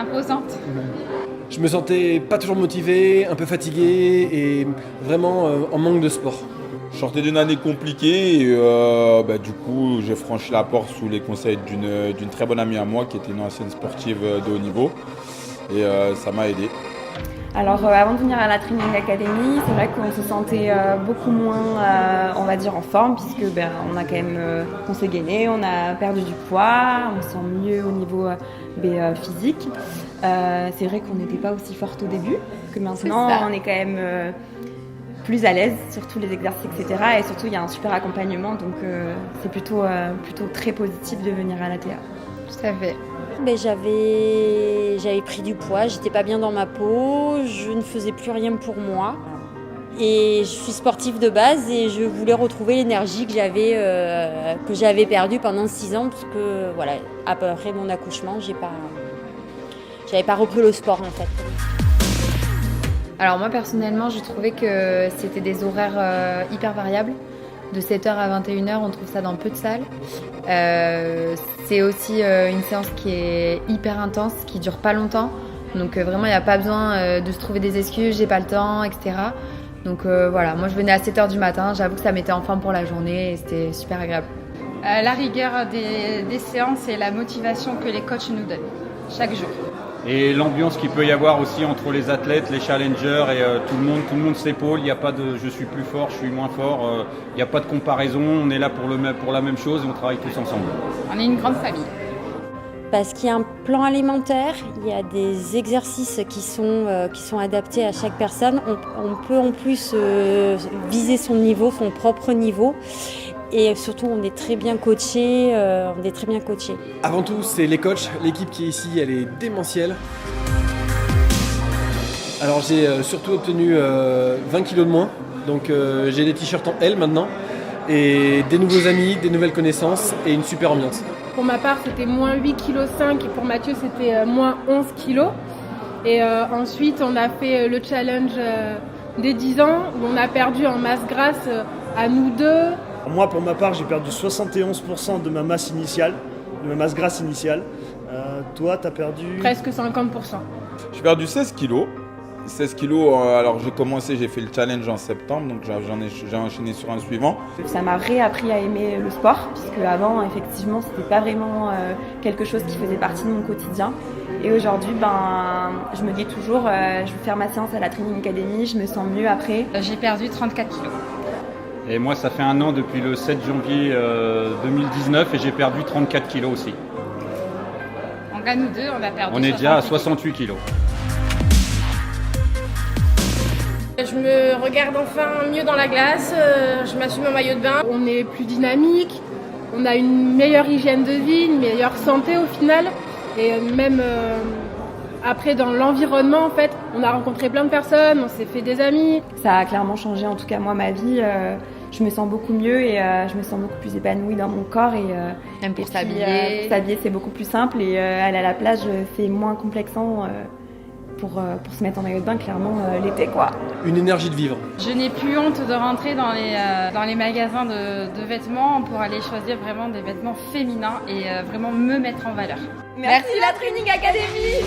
imposante. Je me sentais pas toujours motivé, un peu fatigué et vraiment en manque de sport. Je sortais d'une année compliquée et du coup j'ai franchi la porte sous les conseils d'une très bonne amie à moi qui était une ancienne sportive de haut niveau et ça m'a aidé. Alors avant de venir à la Training Academy, c'est vrai qu'on se sentait beaucoup moins, on va dire, en forme puisque on a quand même, on s'est gainé, on a perdu du poids, on se sent mieux au niveau physique. C'est vrai qu'on n'était pas aussi forte au début que maintenant, on est quand même plus à l'aise sur tous les exercices, etc. Et surtout, il y a un super accompagnement, donc c'est plutôt très positif de venir à l'ATA. Tout à fait. J'avais pris du poids, j'étais pas bien dans ma peau, je ne faisais plus rien pour moi. Et je suis sportive de base et je voulais retrouver l'énergie que j'avais perdue pendant 6 ans parce que voilà, après mon accouchement, j'avais pas repris le sport en fait. Alors moi personnellement, je trouvais que c'était des horaires hyper variables. De 7h à 21h, on trouve ça dans peu de salles. C'est aussi une séance qui est hyper intense, qui dure pas longtemps. Donc vraiment, il n'y a pas besoin de se trouver des excuses, j'ai pas le temps, etc. Donc voilà, moi je venais à 7h du matin, j'avoue que ça mettait en forme pour la journée et c'était super agréable. La rigueur des séances et la motivation que les coachs nous donnent chaque jour. Et l'ambiance qu'il peut y avoir aussi entre les athlètes, les challengers et tout le monde s'épaule. Il n'y a pas de je suis plus fort, je suis moins fort. Il n'y a pas de comparaison. On est là pour la même chose et on travaille tous ensemble. On est une grande famille. Parce qu'il y a un plan alimentaire, il y a des exercices qui sont adaptés à chaque personne. On peut en plus viser son niveau, son propre niveau. Et surtout, on est très bien coachés. Avant tout, c'est les coachs. L'équipe qui est ici, elle est démentielle. Alors j'ai surtout obtenu 20 kilos de moins. Donc j'ai des t-shirts en L maintenant. Et des nouveaux amis, des nouvelles connaissances et une super ambiance. Pour ma part, c'était moins 8,5 kg et pour Mathieu, c'était moins 11 kg. Et ensuite, on a fait le challenge des 10 ans où on a perdu en masse grasse à nous deux. Moi, pour ma part, j'ai perdu 71% de ma masse initiale, de ma masse grasse initiale. Toi, tu as perdu... Presque 50%. J'ai perdu 16 kilos. 16 kilos, alors j'ai fait le challenge en septembre, donc j'ai enchaîné sur un suivant. Ça m'a réappris à aimer le sport, puisque avant, effectivement, c'était pas vraiment quelque chose qui faisait partie de mon quotidien. Et aujourd'hui, je me dis toujours, je vais faire ma séance à la Training Academy, je me sens mieux après. J'ai perdu 34 kilos. Et moi, ça fait 1 an depuis le 7 janvier 2019 et j'ai perdu 34 kilos aussi. Donc à nous deux, on a perdu. On est déjà à 68 kilos. Je me regarde enfin mieux dans la glace, je m'assume en maillot de bain. On est plus dynamique, on a une meilleure hygiène de vie, une meilleure santé au final. Et même après dans l'environnement, en fait, on a rencontré plein de personnes, on s'est fait des amis. Ça a clairement changé en tout cas moi ma vie. Je me sens beaucoup mieux et je me sens beaucoup plus épanouie dans mon corps. Même pour puis, s'habiller. pour s'habiller, c'est beaucoup plus simple et aller à la plage, c'est moins complexant pour se mettre en maillot de bain, clairement, l'été, quoi. Une énergie de vivre. Je n'ai plus honte de rentrer dans les magasins de vêtements pour aller choisir vraiment des vêtements féminins et vraiment me mettre en valeur. Merci la Training Academy.